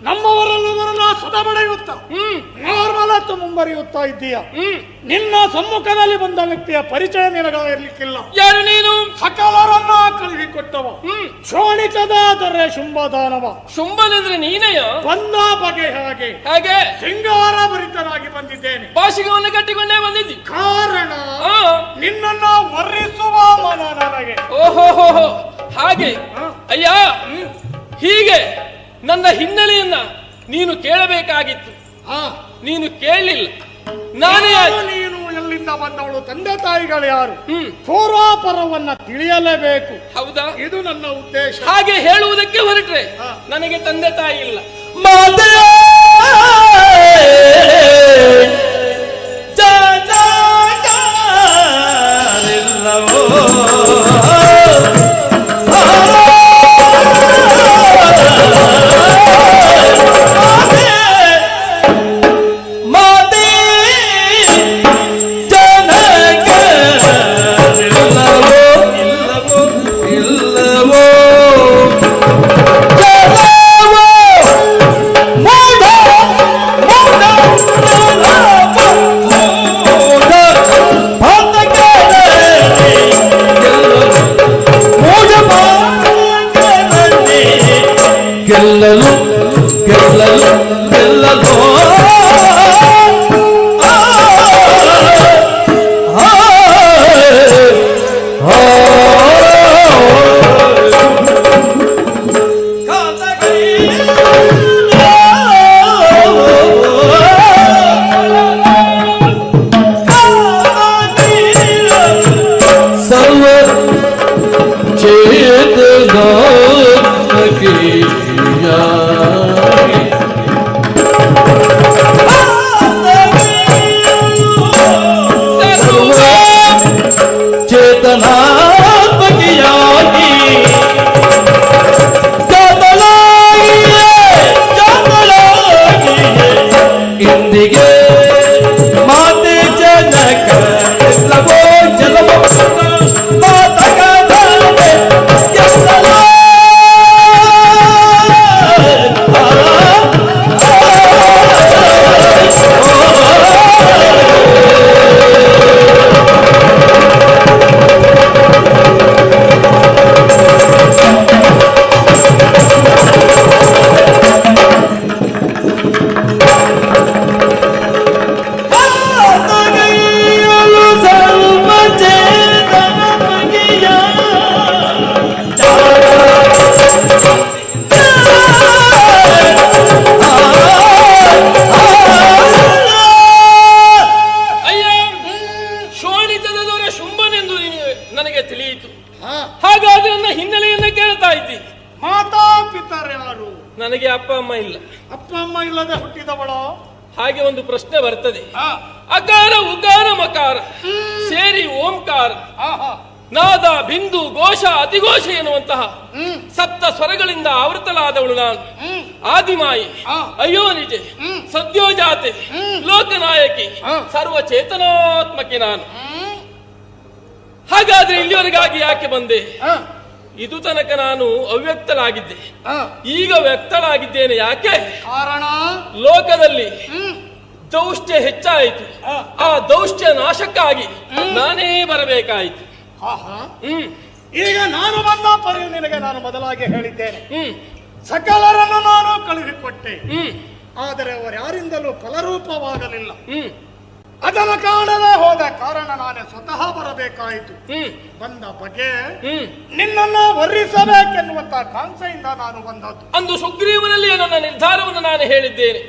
ನಮ್ಮವರೆಲ್ಲವರನ್ನ ಸದಾ ಬಡಿಯುತ್ತ ನಾರ್ಮಲತ್ತು ಮುಂಬರಿಯುತ್ತಾ ಇದ್ದೀಯ. ನಿನ್ನ ಸಮ್ಮುಖದಲ್ಲಿ ಬಂದ ವ್ಯಕ್ತಿಯ ಪರಿಚಯ ನಿನಗ ಇರ್ಲಿಕ್ಕಿಲ್ಲ. ಯಾರು ನೀನು? ಸಕಲರನ್ನ ಕಳುಹಿಕೊ ಕಳಿಸಿಕೊಟ್ಟವ ಶೋಣಿತದ ದೊರೆ ಶುಂಭದಾನವ. ಶುಂಭನೆಂದ್ರೆ ನೀನೆಯ ಬಂದ ಬಗೆ ಹಾಗೆ ಹಾಗೆ ಸಿಂಗಾರ ಭರಿತನಾಗಿ ಬಂದಿದ್ದೇನೆ. ಪಾಶಿಕವನ್ನು ಕಟ್ಟಿಕೊಂಡೇ ಬಂದಿದ್ದಿ. ಕಾರಣ ನಿನ್ನನ್ನ ವರ್ರಿಸುವ ಮನ ನನಗೆ. ಓಹೋ ಹಾಗೆ ಅಯ್ಯ, ಹೀಗೆ ನನ್ನ ಹಿನ್ನೆಲೆಯನ್ನ ನೀನು ಕೇಳಬೇಕಾಗಿತ್ತು. ನೀನು ಕೇಳಲಿಲ್ಲ. ನಾನೇ ನೀನು ಎಲ್ಲಿಂದ ಬಂದವಳು, ತಂದೆ ತಾಯಿಗಳು ಯಾರು, ಪೂರ್ವಾಪರವನ್ನ ತಿಳಿಯಲೇಬೇಕು. ಹೌದಾ? ಇದು ನನ್ನ ಉದ್ದೇಶ. ಹಾಗೆ ಹೇಳುವುದಕ್ಕೆ ಹೊರಟ್ರೆ ನನಗೆ ತಂದೆ ತಾಯಿ ಇಲ್ಲ. ಗೆಲ್ಲಲು ಗೆಲ್ಲಲು ಗೆಲ್ಲಲು ಸರ್ವ ಚೇತನ ಚೇತನಾತ್ಮಕಿಯಾಗಿ ಇಂದಿಗೆ ಮಾತೆ ಜನಕ ಎಲ್ಲವೋ ಜಲವೋ ನನಗೆ ಅಪ್ಪ ಅಮ್ಮ ಇಲ್ಲ. ಅಪ್ಪ ಅಮ್ಮ ಇಲ್ಲದೆ ಹುಟ್ಟಿದವಳು. ಹಾಗೆ ಒಂದು ಪ್ರಶ್ನೆ ಬರ್ತದೆ. ಅಕಾರ ಉಕಾರ ಮಕಾರ ಸೇರಿ ಓಂಕಾರ, ನಾದ ಬಿಂದು ಘೋಷ ಅತಿಘೋಷ ಎನ್ನುವಂತಹ ಸಪ್ತ ಸ್ವರಗಳಿಂದ ಆವೃತಲಾದವಳು ನಾನು. ಆದಿಮಾಯಿ, ಅಯೋನಿಜೆ, ಸದ್ಯೋಜಾತೆ, ಲೋಕನಾಯಕಿ, ಸರ್ವಚೇತನಾತ್ಮಕಿ ನಾನು. ಹಾಗಾದ್ರೆ ಇಲ್ಲಿವರೆಗಾಗಿ ಯಾಕೆ ಬಂದೆ? ಇದು ತನಕ ನಾನು ಅವ್ಯಕ್ತಲಾಗಿದ್ದೆ, ಈಗ ವ್ಯಕ್ತಳಾಗಿದ್ದೇನೆ. ಯಾಕೆ? ಕಾರಣ ಲೋಕದಲ್ಲಿ ದೌಷ್ಟ್ಯ ಹೆಚ್ಚಾಯಿತು. ಆ ದೌಷ್ಟ್ಯ ನಾಶಕ್ಕಾಗಿ ನಾನೇ ಬರಬೇಕಾಯಿತು. ಈಗ ನಾನು ಬಂದ ಪರಿ ನಿನಗೆ ನಾನು ಮೊದಲಾಗಿ ಹೇಳಿದ್ದೇನೆ. ಸಕಲರನ್ನು ನಾನು ಕಳುಹಿಕೊಟ್ಟೆ, ಆದರೆ ಅವರ್ಯಾರಿಂದಲೂ ಫಲರೂಪವಾಗಲಿಲ್ಲ. ಅದನ್ನು ಕಾಣದೆ ಹೋದ ಕಾರಣ ನಾನೇ ಸ್ವತಃ ಬರಬೇಕಾಯಿತು. ಬಂದ ಬಗೆ ನಿನ್ನನ್ನು ವರ್ರಿಸಬೇಕೆನ್ನುವಂತ ಕಾಂಕ್ಷೆಯಿಂದ ನಾನು ಬಂದದ್ದು. ಅಂದು ಸುಗ್ರೀವನಲ್ಲಿ ನನ್ನ ನಿರ್ಧಾರವನ್ನು ನಾನು ಹೇಳಿದ್ದೇನೆ.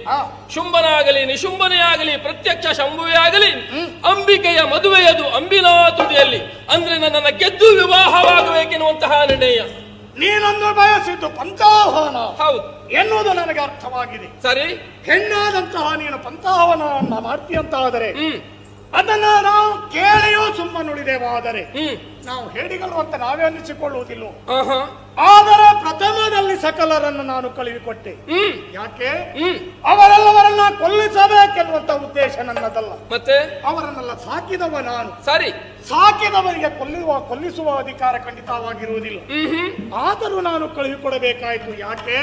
ಶುಂಭನಾಗಲಿ ನಿಶುಂಭನೇ ಆಗಲಿ ಪ್ರತ್ಯಕ್ಷ ಶಂಭುವೇ ಆಗಲಿ ಅಂಬಿಕೆಯ ಮದುವೆಯದು ಅಂಬಿನಾ ತುದಿಯಲ್ಲಿ, ಅಂದ್ರೆ ನನ್ನನ್ನು ಗೆದ್ದು ವಿವಾಹವಾಗಬೇಕೆನ್ನುವಂತಹ ನಿರ್ಣಯ. ನೀನೊಂದು ಬಯಸಿದ್ದು ಪಂಚಾಹ್ವಾನ ಹೌದು ಎನ್ನುವುದು ನನಗೆ ಅರ್ಥವಾಗಿದೆ. ಸರಿ, ಹೆಣ್ಣಾದಂತಹ ನೀನು ಪಂಚಾಹ್ವಾನವನ್ನ ಮಾಡ್ತೀಯಂತಾದರೆ ಅದನ್ನ ನಾವು ಕೇಳಿಯೂ ಸುಮ್ಮನುಳಿದೇವಾದರೆ ನಾವು ಹೇಡಿಗಳು ಅಂತ ನಾವೇ ಅನ್ನಿಸಿಕೊಳ್ಳುವುದಿಲ್ಲ. ಆದರೆ ಪ್ರಥಮದಲ್ಲಿ ಸಕಲರನ್ನು ನಾನು ಕಳುಹಿಕೊಟ್ಟೆ. ಯಾಕೆ? ಅವರೆಲ್ಲವರನ್ನ ಕೊಲ್ಲಿಸಬೇಕೆನ್ನುವಂತ ಉದ್ದೇಶ ನನ್ನದಲ್ಲ. ಮತ್ತೆ ಅವರನ್ನೆಲ್ಲ ಸಾಕಿದವ ನಾನು. ಸರಿ, ಸಾಕಿದವರಿಗೆ ಕೊಲ್ಲಿಸುವ ಅಧಿಕಾರ ಖಂಡಿತವಾಗಿರುವುದಿಲ್ಲ. ಆದರೂ ನಾನು ಕಳುಹಿಕೊಡಬೇಕಾಯಿತು. ಯಾಕೆ?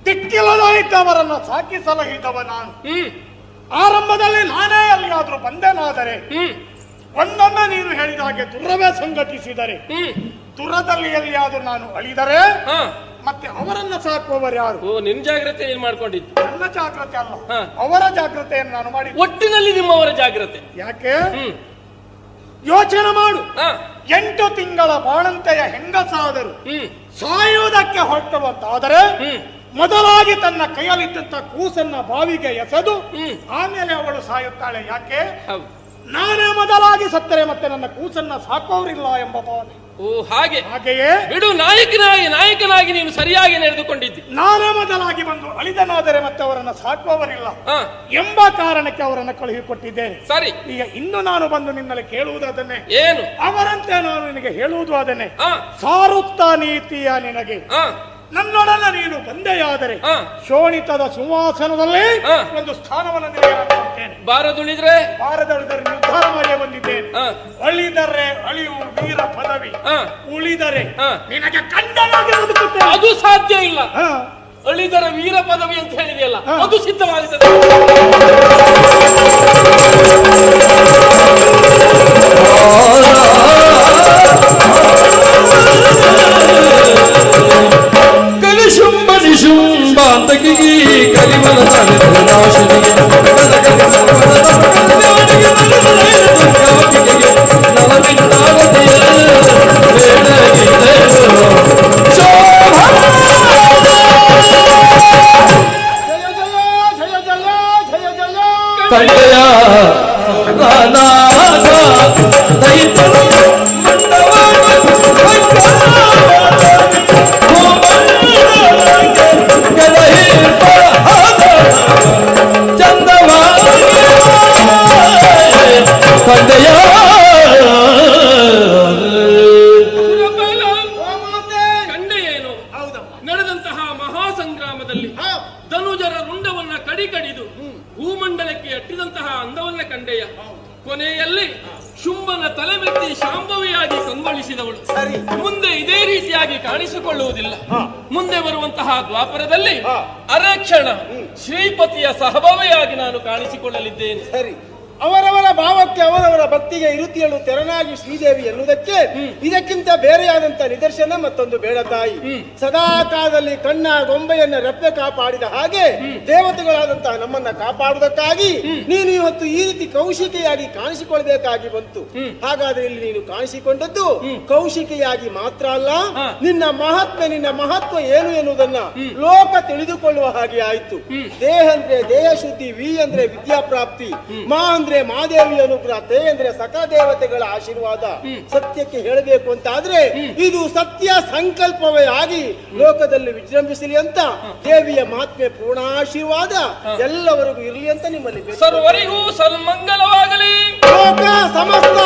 ದಿಕ್ಕಿಲ್ಲದಾಯಿದ್ದವರನ್ನ ಸಾಕಿ ಸಲಹಿದವ ನಾನು. ಆರಂಭದಲ್ಲಿ ನಾನೇ ಅಲ್ಲಿಯಾದ್ರೂ ಬಂದೇನಾದರೆ ಒಂದೊಮ್ಮೆ ನೀನು ಹೇಳಿದ ಹಾಗೆ ದುರ್ರವೇ ಸಂಘಟಿಸಿದರೆ ದುರದಲ್ಲಿ ಎಲ್ಲಿಯಾದ್ರೂ ನಾನು ಅಳಿದರೆ ಹಾ ಮತ್ತೆ ಅವರನ್ನ ಸಾಕುವವರು ಯಾರು? ಓ ನಿನ್ ಜಾಗ್ರತೆ ನೀನ್ ಮಾಡ್ಕೊಂಡಿದ್ದು. ನನ್ನ ಜಾಗ್ರತೆ ಅಲ್ಲ, ಹಾ. ಅವರ ಜಾಗ್ರತೆಯನ್ನು ನಾನು ಮಾಡಿ. ಒಟ್ಟಿನಲ್ಲಿ ನಿಮ್ಮವರ ಜಾಗ್ರತೆ ಯಾಕೆ? ಯೋಚನೆ ಮಾಡು. ಹಾ 8 ತಿಂಗಳ ಬಾಣಂತೆಯ ಹೆಂಗಸಾದರು ಸಾಯುವುದಕ್ಕೆ ಹೊರಟುವಂತಾದರೆ ಮೊದಲಾಗಿ ತನ್ನ ಕೈಯಲ್ಲಿದ್ದಂತ ಕೂಸನ್ನ ಬಾವಿಗೆ ಎಸೆದು ಆಮೇಲೆ ಅವಳು ಸಾಯುತ್ತಾಳೆ. ಯಾಕೆ? ಹೌದು. ನಾನೇ ಮೊದಲಾಗಿ ಸತ್ತರೆ ಮತ್ತೆ ನನ್ನ ಕೂಸನ್ನ ಸಾಕೋರಿಲ್ಲ ಎಂಬ ಭಾವನೆ. ಓ ಹಾಗೆ. ಹಾಗೆಯೇ ಬಿಡು, ನಾಯಕನಾಗಿ ನೀನು ಸರಿಯಾಗಿ ನಡೆದುಕೊಂಡಿದ್ದಿ. ನಾನೇ ಮೊದಲಾಗಿ ಬಂದು ಅಳಿದನಾದರೆ ಮತ್ತೆ ಅವರನ್ನ ಸಾಕುವವರಿಲ್ಲ ಎಂಬ ಕಾರಣಕ್ಕೆ ಅವರನ್ನ ಕಳುಹಿಕೊಟ್ಟಿದ್ದೇನೆ. ಸರಿ. ಈಗ ಇನ್ನು ನಾನು ಬಂದು ನಿನ್ನಲ್ಲಿ ಕೇಳುವುದು ಅದನ್ನೇ. ಏನು? ಅವರಂತೆ ನಾನು ನಿನಗೆ ಹೇಳುವುದು ಅದನ್ನೇ. ಸಾರುತ್ತಾ ನೀತಿಯ ನಿನಗೆ ನನ್ನೊಡನೆ ನೀನು ಬಂದೆಯಾದರೆ ಶೋಣಿತದ ಸಿಂಹಾಸನದಲ್ಲಿ ಒಂದು ಸ್ಥಾನವನ್ನು ನಿನಗೆ ಬಾರದುಳಿದ್ರೆ ನಿರ್ಧಾರ ಮಾಡಿಯೇ ಬಂದಿದ್ದೇನೆ. ಅಳಿದರೆ ಅಳಿಯು ವೀರ ಪದವಿ, ಉಳಿದರೆ ನಿನಗೆ ಕಂಡನಾಗಿ ಬದುಕುತ್ತೇನೆ. ಅದು ಸಾಧ್ಯ ಇಲ್ಲ. ಅಳಿದರ ವೀರ ಪದವಿ ಅಂತ ಹೇಳಿದೆಯಲ್ಲ, ಅದು ಸಿದ್ಧವಾಗುತ್ತದೆ. ಕಲಿಶುಂಭ ನಿಶುಂಭ ಅಂತಕಿಗಿ ಕಲಿಮಲ ಕಂಡೆಯ ರಾನಾದ ದೈತರ ಕಂಡೆಯೇನು? ನಡೆದಂತಹ ಮಹಾಸಂಗ್ರಾಮದಲ್ಲಿ ಧನುಜರ ರುಂಡವನ್ನ ಕಡಿದು ಭೂಮಂಡಲಕ್ಕೆ ಅಟ್ಟಿದಂತಹ ಅಂದವನ್ನ ಕಂಡೆಯ. ಕೊನೆಯಲ್ಲಿ ಶುಂಭನ ತಲೆಮೆತ್ತಿ ಶಾಂಭವಿಯಾಗಿ ಕಂಗೊಳಿಸಿದವಳು ಮುಂದೆ ಇದೇ ರೀತಿಯಾಗಿ ಕಾಣಿಸಿಕೊಳ್ಳುವುದಿಲ್ಲ. ಮುಂದೆ ಬರುವಂತಹ ದ್ವಾಪರದಲ್ಲಿ ಅರಕ್ಷಣ ಶ್ರೀಪತಿಯ ಸಹಭಾವಿಯಾಗಿ ನಾನು ಕಾಣಿಸಿಕೊಳ್ಳಲಿದ್ದೇನೆ. ಸರಿ, ಅವರವರ ಭಾವಕ್ಕೆ ಅವರವರ ಭಕ್ತಿಗೆ ಇರುತಿಯಳು ತೆರನಾಗಿ ಶ್ರೀದೇವಿ ಎನ್ನುವುದಕ್ಕೆ ಇದಕ್ಕಿಂತ ಬೇರೆಯಾದಂತ ನಿದರ್ಶನ ಮತ್ತೊಂದು ಬೇಡ ತಾಯಿ. ಸದಾ ಕಾಲದಲ್ಲಿ ಕಣ್ಣ ಗೊಂಬೆಯನ್ನ ರೆಪ್ಪೆ ಕಾಪಾಡಿದ ಹಾಗೆ ದೇವತೆಗಳಾದಂತಹ ನಮ್ಮನ್ನ ಕಾಪಾಡುವುದಕ್ಕಾಗಿ ನೀನು ಇವತ್ತು ಈ ರೀತಿ ಕೌಶಿಕೆಯಾಗಿ ಕಾಣಿಸಿಕೊಳ್ಬೇಕಾಗಿ ಬಂತು. ಹಾಗಾದ್ರೆ ಇಲ್ಲಿ ನೀನು ಕಾಣಿಸಿಕೊಂಡದ್ದು ಕೌಶಿಕೆಯಾಗಿ ಮಾತ್ರ ಅಲ್ಲ, ನಿನ್ನ ಮಹತ್ವ ಏನು ಎನ್ನುವುದನ್ನ ಲೋಕ ತಿಳಿದುಕೊಳ್ಳುವ ಹಾಗೆ ಆಯ್ತು. ದೇಹ ಅಂದ್ರೆ ದೇಹ ಶುದ್ಧಿ, ವಿ ಅಂದ್ರೆ ವಿದ್ಯಾಪ್ರಾಪ್ತಿ, ಮಾ ಅಂದ್ರೆ ಮಾದೇವಿ ಅನುಗ್ರಹ, ತೇ ಅಂದ್ರೆ ಸಕಲ ದೇವತೆಗಳ ಆಶೀರ್ವಾದ. ಸತ್ಯಕ್ಕೆ ಹೇಳಬೇಕು ಅಂತ ಆದ್ರೆ ಇದು ಸತ್ಯ ಸಂಕಲ್ಪವೇ ಆಗಿ ಲೋಕದಲ್ಲಿ ವಿಜೃಂಭಿಸಲಿ ಅಂತ ದೇವಿಯ ಮಹಾತ್ಮೆ ಪೂರ್ಣ ಆಶೀರ್ವಾದ ಎಲ್ಲವರಿಗೂ ಇರಲಿ ಅಂತ ನಿಮ್ಮಲ್ಲಿ ಸರ್ವರಿಗೂ ಸನ್ಮಂಗಲವಾಗಲಿ. ಲೋಕ ಸಮಸ್ತ